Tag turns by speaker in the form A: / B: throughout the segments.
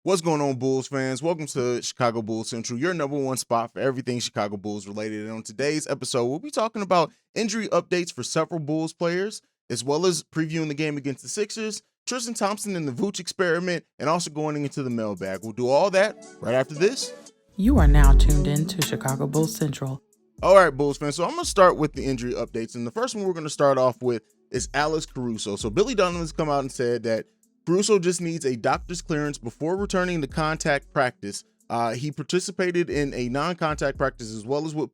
A: What's going on, Bulls fans? Welcome to Chicago Bulls Central, your number one spot for everything Chicago Bulls related. And on today's episode, we'll be talking about injury updates for several Bulls players, as well as previewing the game against the Sixers, Tristan Thompson and the Vooch experiment, and also going into the mailbag. We'll do all that right after this.
B: You are now tuned in to Chicago Bulls Central.
A: All right, Bulls fans. So I'm going to start with the injury updates. And the first one we're going to start off with is Alex Caruso. So Billy Donovan's come out and said that Caruso just needs a doctor's clearance before returning to contact practice. He participated in a non-contact practice as well as with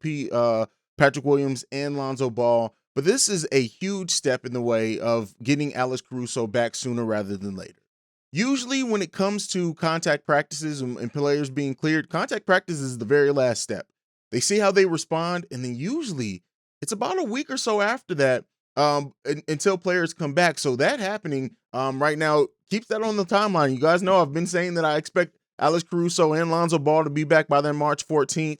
A: Patrick Williams and Lonzo Ball. But this is a huge step in the way of getting Alex Caruso back sooner rather than later. Usually when it comes to contact practices and players being cleared, contact practice is the very last step. They see how they respond, and then usually it's about a week or so after that until players come back. So that happening right now keeps that on the timeline. You guys know I've been saying that I expect Alex Caruso and Lonzo Ball to be back by that March 14th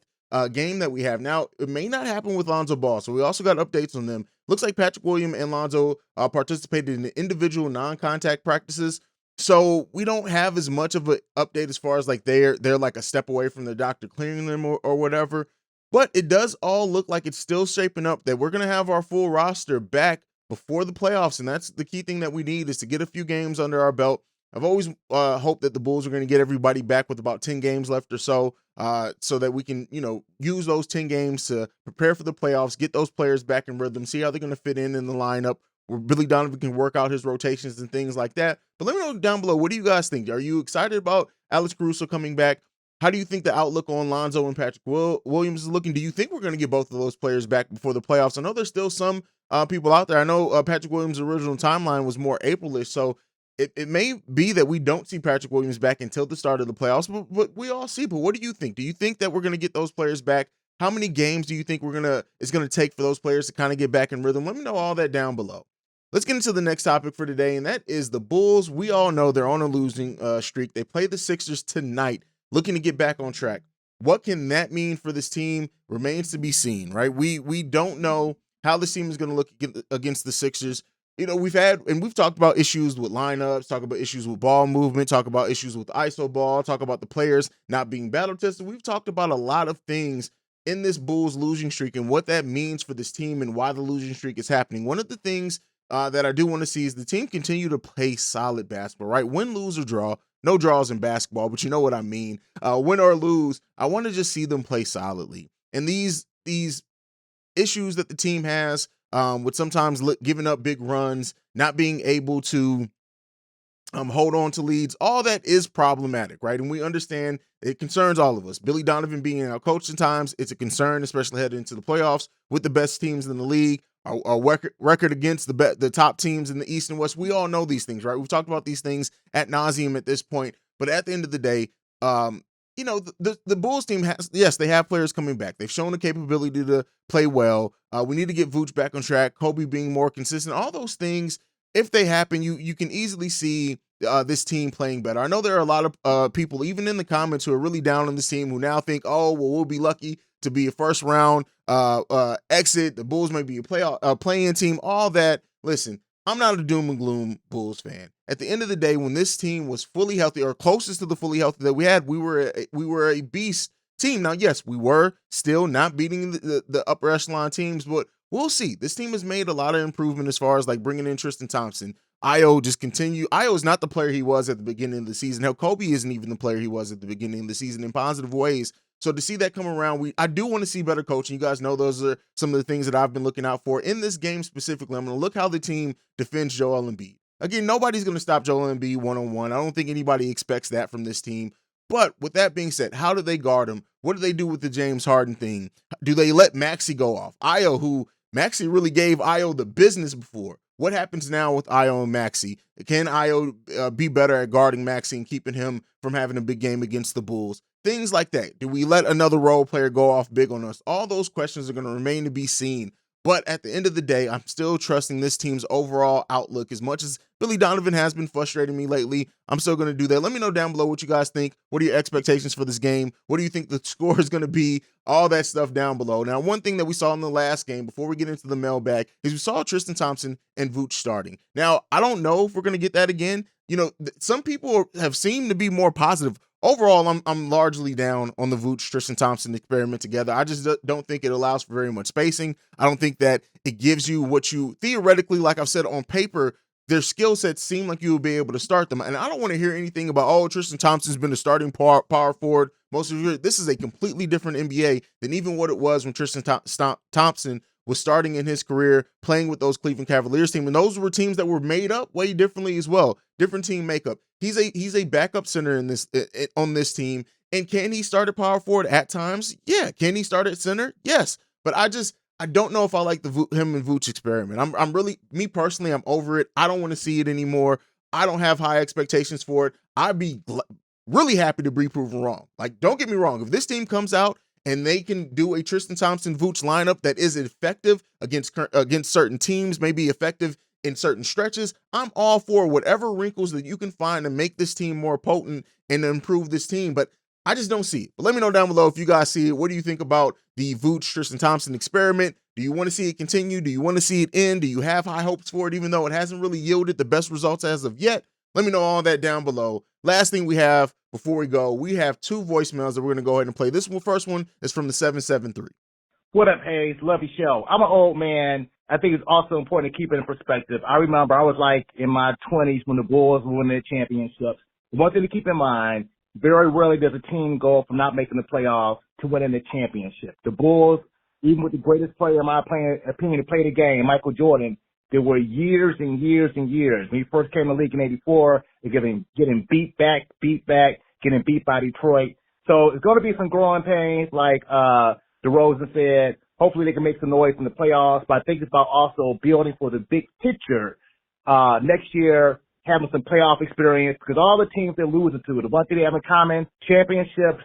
A: game that we have. Now, it may not happen with Lonzo Ball, so we also got updates on them. Looks like Patrick Williams and Lonzo participated in the individual non-contact practices. So we don't have as much of an update as far as like they're like a step away from the doctor clearing them or whatever. But it does all look like it's still shaping up that we're going to have our full roster back before the playoffs. And that's the key thing that we need, is to get a few games under our belt. I've always hoped that the Bulls are going to get everybody back with about 10 games left or so that we can, use those 10 games to prepare for the playoffs, get those players back in rhythm, see how they're going to fit in the lineup, where Billy Donovan can work out his rotations and things like that. But let me know down below, what do you guys think? Are you excited about Alex Caruso coming back? How do you think the outlook on Lonzo and Patrick Williams is looking? Do you think we're going to get both of those players back before the playoffs? I know there's still some people out there. I know Patrick Williams' original timeline was more April-ish, so it may be that we don't see Patrick Williams back until the start of the playoffs, but we all see. But what do you think? Do you think that we're going to get those players back? How many games do you think it's going to take for those players to kind of get back in rhythm? Let me know all that down below. Let's get into the next topic for today, and that is the Bulls. We all know they're on a losing streak. They play the Sixers tonight, looking to get back on track. What can that mean for this team remains to be seen, right? We don't know how this team is going to look against the Sixers. We've talked about issues with lineups, talk about issues with ball movement, talk about issues with ISO ball, talk about the players not being battle tested. We've talked about a lot of things in this Bulls losing streak and what that means for this team and why the losing streak is happening. One of the things that I do want to see is the team continue to play solid basketball, right? Win, lose, or draw. No draws in basketball, but you know what I mean. Win or lose, I want to just see them play solidly. And these issues that the team has with sometimes giving up big runs, not being able to hold on to leads, all that is problematic, right? And we understand it concerns all of us. Billy Donovan being our coach in times, it's a concern, especially heading into the playoffs with the best teams in the league. Our record against the top teams in the East and West. We all know these things, right? We've talked about these things ad nauseum at this point. But at the end of the day, the Bulls team they have players coming back. They've shown the capability to play well. We need to get Vooch back on track. Kobe being more consistent. All those things, if they happen, you can easily see this team playing better. I know there are a lot of people, even in the comments, who are really down on this team, who now think, oh, well, we'll be lucky to be a first round exit. The Bulls may be a play-in team, all that. Listen, I'm not a doom and gloom Bulls fan. At the end of the day, when this team was fully healthy, or closest to the fully healthy that we had, we were a beast team. Now, yes, we were still not beating the upper echelon teams, but we'll see. This team has made a lot of improvement as far as like bringing in Tristan Thompson. Io just continue. Io is not the player he was at the beginning of the season. Hell, Kobe isn't even the player he was at the beginning of the season in positive ways. So to see that come around, I do want to see better coaching. You guys know those are some of the things that I've been looking out for. In this game specifically, I'm going to look how the team defends Joel Embiid. Again, nobody's going to stop Joel Embiid one-on-one. I don't think anybody expects that from this team. But with that being said, how do they guard him? What do they do with the James Harden thing? Do they let Maxey go off? Maxey really gave Io the business before. What happens now with Io and Maxey? Can Io be better at guarding Maxey and keeping him from having a big game against the Bulls? Things like that. Do we let another role player go off big on us? All those questions are going to remain to be seen. But at the end of the day, I'm still trusting this team's overall outlook. As much as Billy Donovan has been frustrating me lately, I'm still going to do that. Let me know down below what you guys think. What are your expectations for this game? What do you think the score is going to be? All that stuff down below. Now, one thing that we saw in the last game, before we get into the mailbag, is we saw Tristan Thompson and Vooch starting. Now, I don't know if we're going to get that again. some people have seemed to be more positive. Overall, I'm largely down on the Vooch Tristan Thompson experiment together. I just don't think it allows for very much spacing. I don't think that it gives you what you theoretically, like I've said, on paper, their skill sets seem like you will be able to start them. And I don't want to hear anything about, oh, Tristan Thompson's been a starting power forward most of the year. This is a completely different NBA than even what it was when Tristan Thompson was starting in his career, playing with those Cleveland Cavaliers team. And those were teams that were made up way differently as well. Different team makeup. He's a backup center in this on this team. And can he start at power forward at times? Yeah. Can he start at center? Yes. But I don't know if I like him and Vooch experiment. I'm really, me personally, I'm over it. I don't want to see it anymore. I don't have high expectations for it. I'd be really happy to be proven wrong. Like, don't get me wrong. If this team comes out and they can do a Tristan Thompson Vooch lineup that is effective against certain teams, maybe effective in certain stretches, I'm all for whatever wrinkles that you can find to make this team more potent and improve this team. But I just don't see it. But let me know down below if you guys see it. What do you think about the Vooch Tristan Thompson experiment? Do you want to see it continue? Do you want to see it end? Do you have high hopes for it, even though it hasn't really yielded the best results as of yet? Let me know all that down below. Last thing we have before we go, we have 2 voicemails that we're going to go ahead and play. This one, first one is from the 773.
C: What up, Haize? Love your show. I'm an old man. I think it's also important to keep it in perspective. I remember I was like in my 20s when the Bulls were winning their championships. One thing to keep in mind, very rarely does a team go from not making the playoffs to winning the championship. The Bulls, even with the greatest player, in my opinion, to play the game, Michael Jordan, there were years and years and years. When he first came in the league in '84, they're getting beat back, getting beat by Detroit. So it's going to be some growing pains, like DeRozan said. Hopefully they can make some noise in the playoffs, but I think it's about also building for the big picture next year, having some playoff experience, because all the teams they're losing to, the one thing they have in common, championships,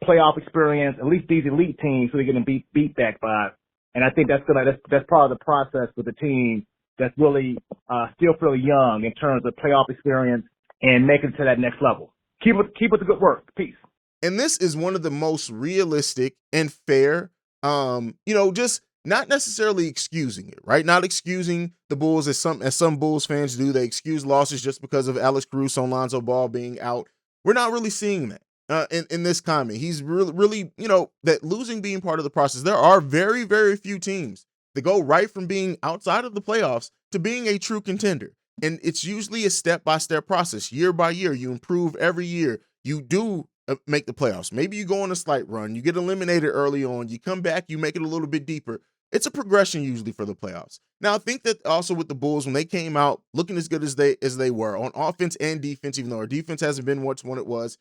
C: playoff experience, at least these elite teams who they're getting beat back by. And I think that's part of the process with the team that's really still fairly young in terms of playoff experience and making it to that next level. Keep up the good work. Peace.
A: And this is one of the most realistic and fair, just not necessarily excusing it, right? Not excusing the Bulls as some Bulls fans do. They excuse losses just because of Alex Caruso and Lonzo Ball being out. We're not really seeing that in this comment. He's really, that losing being part of the process. There are very, very few teams that go right from being outside of the playoffs to being a true contender. And it's usually a step-by-step process, year by year. You improve every year. You do make the playoffs. Maybe you go on a slight run. You get eliminated early on. You come back. You make it a little bit deeper. It's a progression usually for the playoffs. Now, I think that also with the Bulls, when they came out looking as good as they were on offense and defense, even though our defense hasn't been what it was,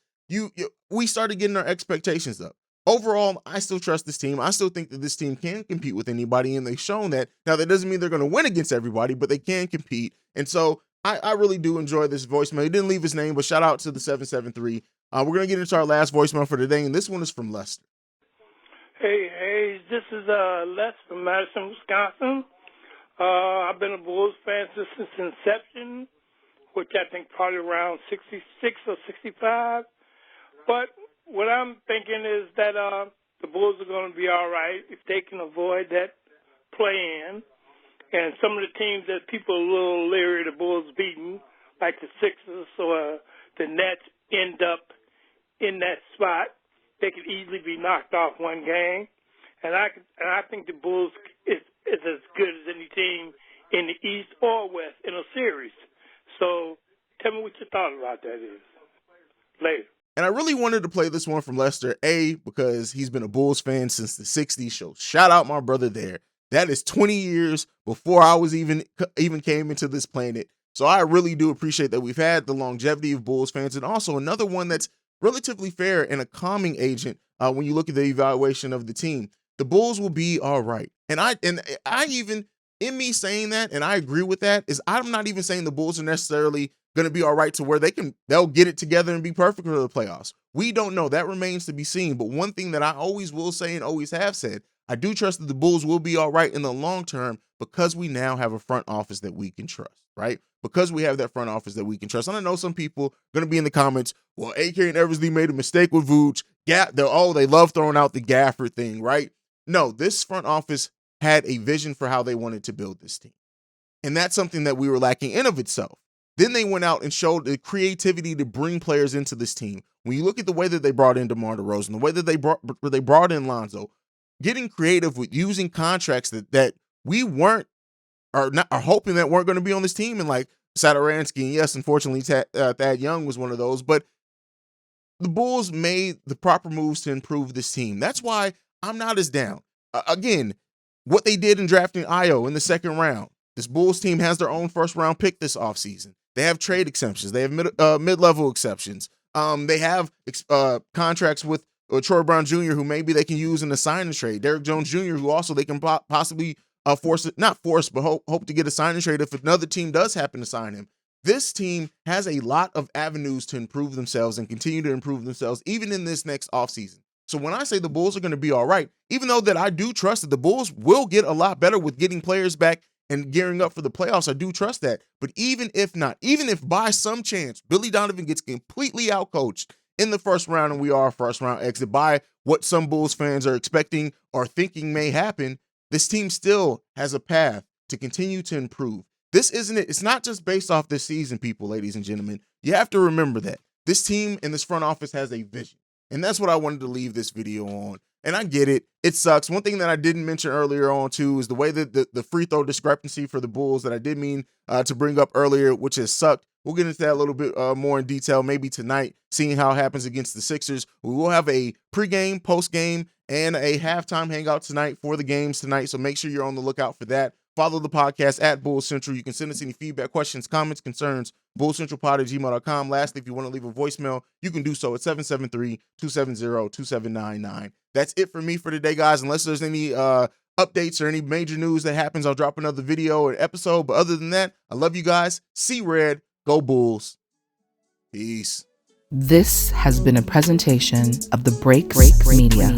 A: we started getting our expectations up. Overall, I still trust this team. I still think that this team can compete with anybody, and they've shown that. Now, that doesn't mean they're going to win against everybody, but they can compete. And so I really do enjoy this voicemail. He didn't leave his name, but shout out to the 773. We're going to get into our last voicemail for today, and this one is from Lester.
D: Hey, this is Les from Madison, Wisconsin. I've been a Bulls fan since its inception, which I think probably around 66 or 65. But what I'm thinking is that the Bulls are going to be all right if they can avoid that play-in. And some of the teams that people are a little leery of the Bulls beating, like the Sixers or the Nets, end up in that spot. They could easily be knocked off one game. And I think the Bulls is as good as any team in the East or West in a series. So tell me what your thought about that is. Later.
A: And I really wanted to play this one from Lester, because he's been a Bulls fan since the 60s. So shout out my brother there. That is 20 years before I was even came into this planet. So I really do appreciate that we've had the longevity of Bulls fans, and also another one that's relatively fair and a calming agent when you look at the evaluation of the team. The Bulls will be all right. And I even, in me saying that, and I agree with that, is I'm not even saying the Bulls are necessarily going to be all right to where they'll get it together and be perfect for the playoffs. We don't know. That remains to be seen. But one thing that I always will say and always have said, I do trust that the Bulls will be all right in the long term because we now have a front office that we can trust, right? Because we have that front office that we can trust. And I know some people are going to be in the comments, well, AK and Eversley made a mistake with Vooch. They love throwing out the Gafford thing, right? No, this front office had a vision for how they wanted to build this team. And that's something that we were lacking in of itself. Then they went out and showed the creativity to bring players into this team. When you look at the way that they brought in DeMar DeRozan, the way that they brought in Lonzo, getting creative with using contracts that we weren't are hoping that weren't going to be on this team, and like Satoransky, and yes, unfortunately, Thad Young was one of those, but the Bulls made the proper moves to improve this team. That's why I'm not as down. Again, what they did in drafting Ayo in the second round. This Bulls team has their own first-round pick this offseason. They have trade exceptions. They have mid-level exceptions. They have contracts with Troy Brown Jr., who maybe they can use in a sign and trade. Derrick Jones Jr., who also they can possibly hope to get a sign and trade if another team does happen to sign him. This team has a lot of avenues to improve themselves and continue to improve themselves even in this next offseason. So when I say the Bulls are going to be all right, even though that I do trust that the Bulls will get a lot better with getting players back and gearing up for the playoffs, I do trust that. But even if not, even if by some chance Billy Donovan gets completely outcoached in the first round and we are a first round exit by what some Bulls fans are expecting or thinking may happen, this team still has a path to continue to improve. This isn't it. It's not just based off this season, people, ladies and gentlemen. You have to remember that this team and this front office has a vision. And that's what I wanted to leave this video on. And I get it. It sucks. One thing that I didn't mention earlier on, too, is the way that the free throw discrepancy for the Bulls that I did mean to bring up earlier, which has sucked. We'll get into that a little bit more in detail, maybe tonight, seeing how it happens against the Sixers. We will have a pregame, postgame, and a halftime hangout tonight for the games tonight. So make sure you're on the lookout for that. Follow the podcast at Bulls Central. You can send us any feedback, questions, comments, concerns, bullcentralpod@gmail.com. Lastly, if you want to leave a voicemail, you can do so at 773-270-2799. That's it for me for today, guys. Unless there's any updates or any major news that happens, I'll drop another video or episode. But other than that, I love you guys. See red. Go Bulls. Peace.
B: This has been a presentation of the Break Media.